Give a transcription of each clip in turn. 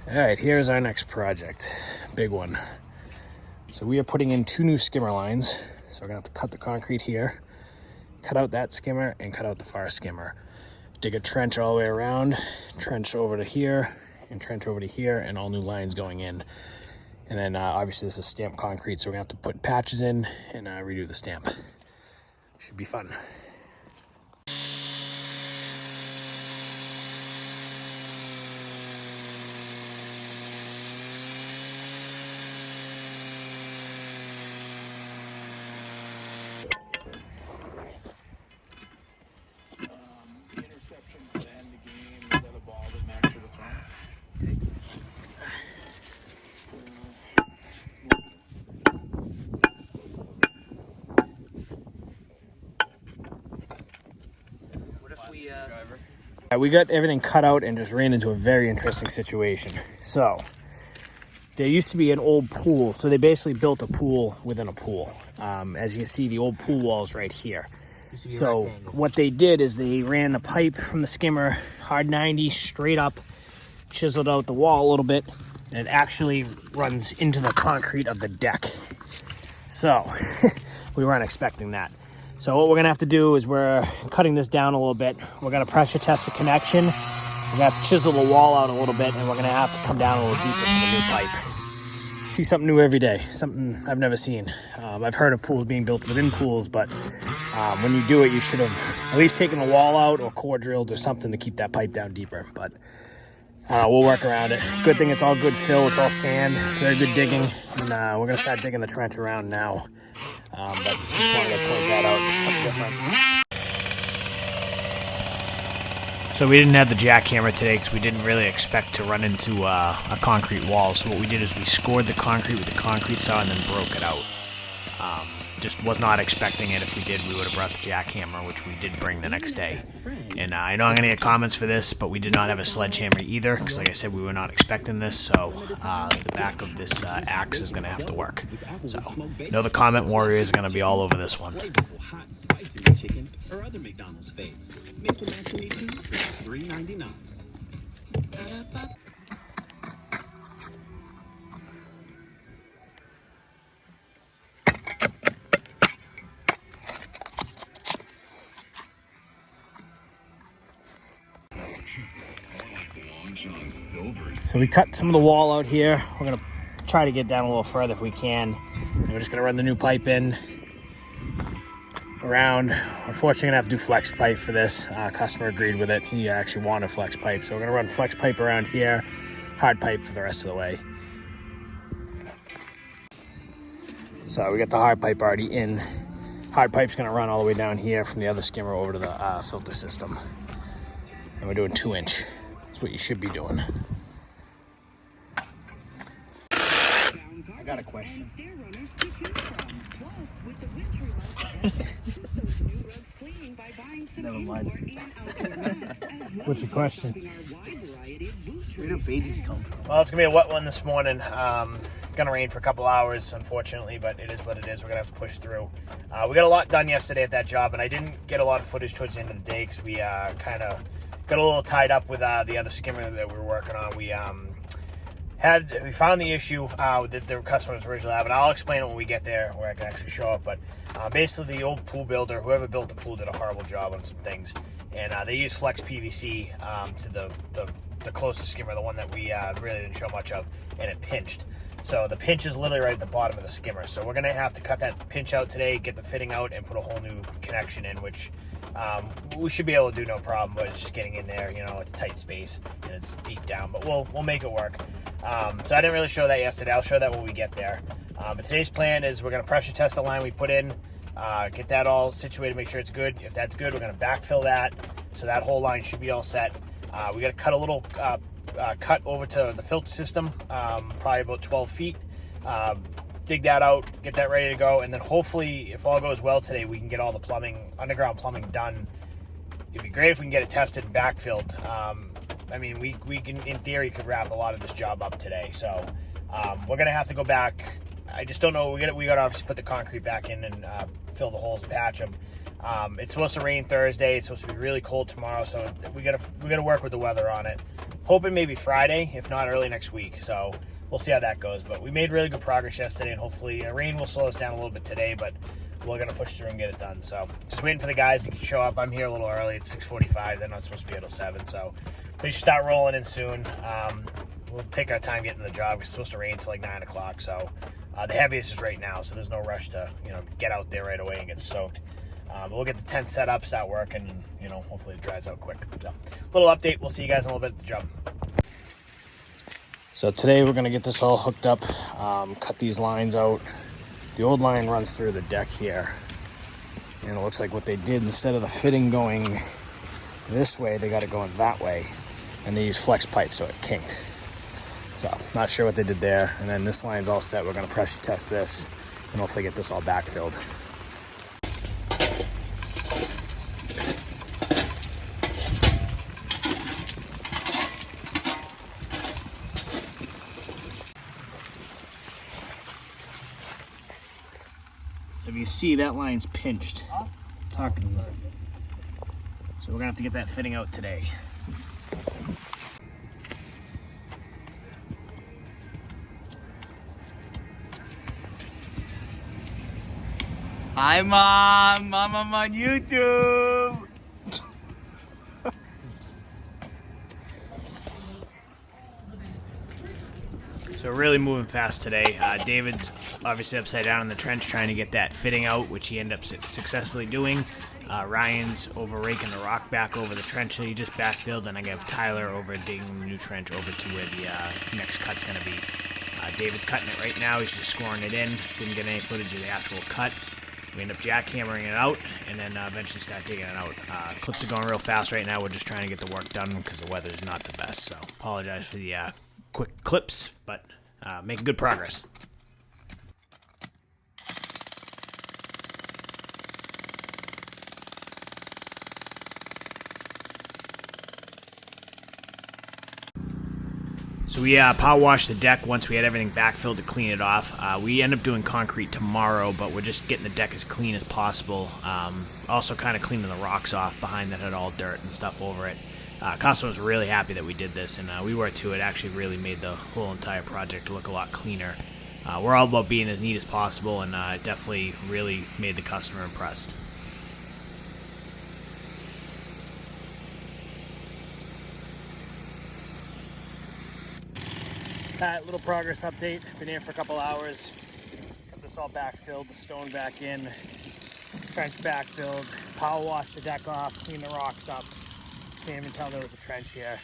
All right, here's our next project, big one. So we are putting in 2 new skimmer lines. So we're gonna have to cut the concrete here, cut out that skimmer and cut out the far skimmer. Dig a trench all the way around, trench over to here and trench over to here, and all new lines going in. And then obviously this is stamped concrete, so we're gonna have to put patches in and redo the stamp. Should be fun. We got everything cut out and just ran into a very interesting situation. So there used to be an old pool, so they basically built a pool within a pool. As you can see, the old pool wall is right here. So what they did is they ran the pipe from the skimmer, hard 90, straight up, chiseled out the wall a little bit, and it actually runs into the concrete of the deck. So we weren't expecting that. So what we're gonna have to do is we're cutting this down a little bit. We're gonna pressure test the connection. We're gonna have to chisel the wall out a little bit, and we're gonna have to come down a little deeper for the new pipe. See something new every day, something I've never seen. I've heard of pools being built within pools, but when you do it, you should have at least taken the wall out or core drilled or something to keep that pipe down deeper. But we'll work around it. Good thing it's all good fill, it's all sand, very good digging. And we're gonna start digging the trench around now. But just wanted to point that out, something different. So we didn't have the jackhammer today because we didn't really expect to run into a concrete wall. So what we did is we scored the concrete with the concrete saw and then broke it out. Just was not expecting it. If we did, we would have brought the jackhammer, which we did bring the next day. And I know I'm going to get comments for this, but we did not have a sledgehammer either, because like I said, we were not expecting this, so the back of this axe is going to have to work. So, I know the comment warriors are going to be all over this one. Hot and spicy chicken or other McDonald's faves. Mix and match any two for $3.99. So we cut some of the wall out here. We're gonna try to get down a little further if we can. And we're just gonna run the new pipe in around. Unfortunately, gonna have to do flex pipe for this. Customer agreed with it. He actually wanted flex pipe. So we're gonna run flex pipe around here, hard pipe for the rest of the way. So we got the hard pipe already in. Hard pipe's gonna run all the way down here from the other skimmer over to the filter system. And we're doing 2-inch. That's what you should be doing. I got a question. Never mind. What's your question? Where do babies come from? Well, it's gonna be a wet one this morning. Gonna rain for a couple hours, unfortunately, but it is what it is. We're gonna have to push through. We got a lot done yesterday at that job, and I didn't get a lot of footage towards the end of the day because we kind of got a little tied up with the other skimmer that we were working on. We found the issue that the customer was originally having. I'll explain it when we get there where I can actually show it. But basically, the old pool builder, whoever built the pool, did a horrible job on some things, and they used flex PVC to the closest skimmer, the one that we really didn't show much of, and it pinched. So the pinch is literally right at the bottom of the skimmer. So we're gonna have to cut that pinch out today, get the fitting out, and put a whole new connection in, which we should be able to do no problem. But it's just getting in there. You know, it's tight space and it's deep down, but we'll make it work. So I didn't really show that yesterday. I'll show that when we get there. But today's plan is we're gonna pressure test the line we put in, get that all situated, make sure it's good. If that's good, we're gonna backfill that, so that whole line should be all set. We gotta cut a little cut over to the filter system, probably about 12 feet. Dig that out, get that ready to go, and then hopefully, if all goes well today, we can get all the plumbing, underground plumbing done. It'd be great if we can get it tested and backfilled. I mean, we can, in theory, could wrap a lot of this job up today. So we're gonna have to go back. I just don't know. We got to obviously put the concrete back in and fill the holes and patch them. It's supposed to rain Thursday. It's supposed to be really cold tomorrow, so we gotta work with the weather on it. Hoping maybe Friday, if not early next week. So we'll see how that goes. But we made really good progress yesterday, and hopefully rain will slow us down a little bit today. But we're gonna push through and get it done. So just waiting for the guys to show up. I'm here a little early. It's 6:45. They're not supposed to be until 7. So they should start rolling in soon. We'll take our time getting to the job. It's supposed to rain until like 9 o'clock. So the heaviest is right now. So there's no rush to get out there right away and get soaked. But we'll get the tent set up, start working, and hopefully it dries out quick. So little update. We'll see you guys in a little bit at the job. So today we're gonna get this all hooked up, cut these lines out. The old line runs through the deck here, and it looks like what they did, instead of the fitting going this way, they got it going that way, and they use flex pipe, so it kinked. So not sure what they did there. And then this line's all set. We're gonna pressure test this and hopefully get this all backfilled. So if you see, that line's pinched. Talking about it. So we're gonna have to get that fitting out today. Hi, Mom. Mom, I'm on YouTube. So we're really moving fast today. David's obviously upside down in the trench trying to get that fitting out, which he ended up successfully doing. Ryan's over raking the rock back over the trench that he just backfilled, and I have Tyler over digging the new trench over to where the next cut's going to be. David's cutting it right now. He's just scoring it in. Didn't get any footage of the actual cut. We end up jackhammering it out, and then eventually start digging it out. Clips are going real fast right now. We're just trying to get the work done because the weather's not the best. So apologize for the quick clips, but making good progress. So we power washed the deck once we had everything backfilled to clean it off. We end up doing concrete tomorrow, but we're just getting the deck as clean as possible. Also kind of cleaning the rocks off behind that had all dirt and stuff over it. Customer was really happy that we did this, and we were too. It actually really made the whole entire project look a lot cleaner. We're all about being as neat as possible, and it definitely really made the customer impressed. Little progress update. Been here for a couple hours. Got this all backfilled, the stone back in, trench backfilled, power washed the deck off, clean the rocks up. Can't even tell there was a trench here.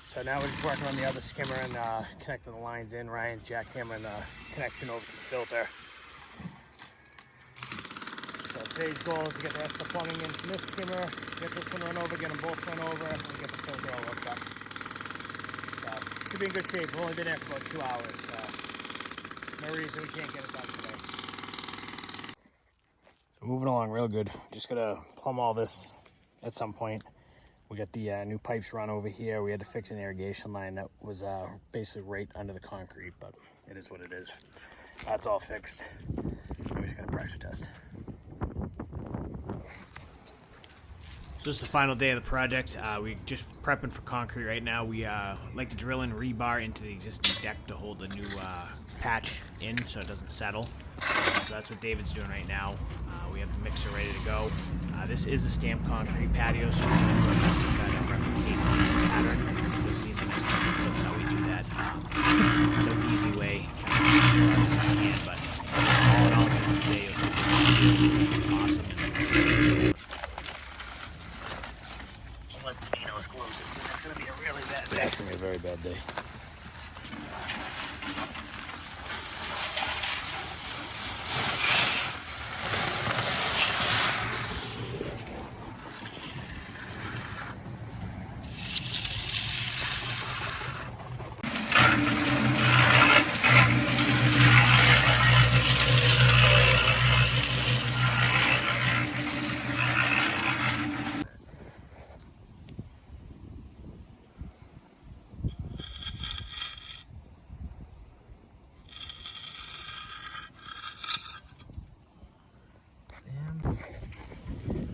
So now we're just working on the other skimmer and connecting the lines in. Ryan's jackhammering the connection over to the filter. So today's goal is to get the rest of the plumbing in from this skimmer, get this one run over, get them both run over, and get the filter all hooked up. So should be in good shape. We've only been there for about 2 hours, so no reason we can't get it done today. So moving along real good. Just gotta plumb all this at some point. We got the new pipes run over here. We had to fix an irrigation line that was basically right under the concrete, but it is what it is. That's all fixed. We're just gonna pressure test. So this is the final day of the project. We just prepping for concrete right now. We like to drill in rebar into the existing deck to hold the new patch in so it doesn't settle. So that's what David's doing right now. We have the mixer ready to go. This is a stamped concrete patio, so we're going to do our best to try to replicate the pattern. You'll see in the next couple of clips how we do that. No easy way, but all in all, today you'll see awesome. Unless the Dino's closes, then it's going to be a really bad day. That's going to be a very bad day.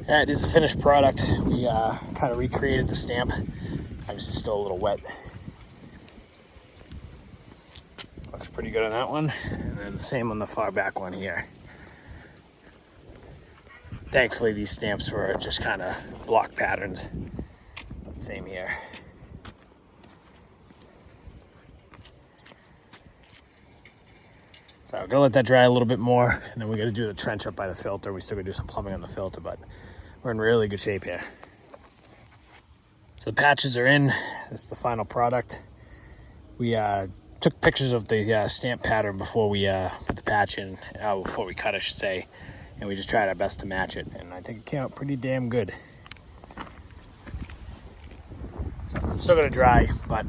All right, this is the finished product. We kind of recreated the stamp. Obviously still a little wet. Looks pretty good on that one. And then the same on the far back one here. Thankfully these stamps were just kind of block patterns. Same here. So I'm gonna let that dry a little bit more, and then we gotta do the trench up by the filter. We still gotta do some plumbing on the filter, but we're in really good shape here. So the patches are in. This is the final product. We took pictures of the stamp pattern before we put the patch in, before we cut, I should say, and we just tried our best to match it, and I think it came out pretty damn good. So I'm still gonna dry, but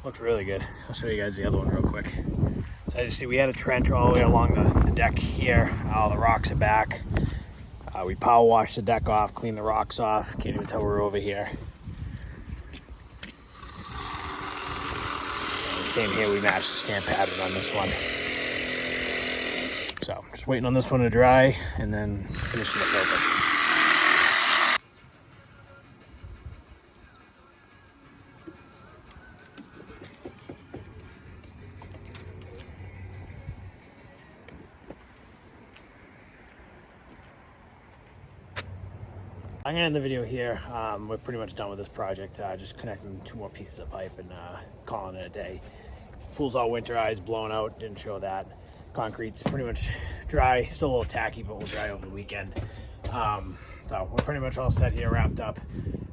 looks really good. I'll show you guys the other one real quick. So as you see, we had a trench all the way along the deck here. All the rocks are back. We power washed the deck off, cleaned the rocks off. Can't even tell we're over here. And the same here, we matched the stamp pattern on this one. So just waiting on this one to dry and then finishing the filter. I'm gonna end the video here. We're pretty much done with this project. Just connecting 2 more pieces of pipe and calling it a day. Pool's all winterized, blown out, didn't show that. Concrete's pretty much dry, still a little tacky, but we'll dry over the weekend. So we're pretty much all set here, wrapped up.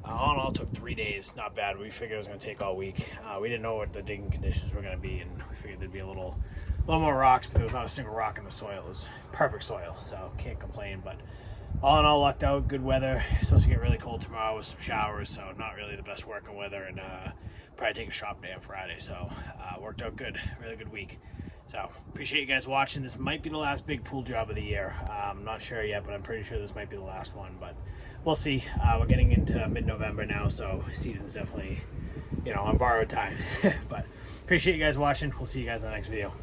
All in all, it took 3 days, not bad. We figured it was gonna take all week. We didn't know what the digging conditions were gonna be, and we figured there'd be a little more rocks, but there was not a single rock in the soil. It was perfect soil, so can't complain. But all in all, lucked out, good weather. It's supposed to get really cold tomorrow with some showers, so not really the best working weather, and probably take a shop day on Friday. So worked out good, really good week. So appreciate you guys watching. This might be the last big pool job of the year. I'm not sure yet, but I'm pretty sure this might be the last one, but we'll see. We're getting into mid-November now, so season's definitely, on borrowed time. But appreciate you guys watching. We'll see you guys in the next video.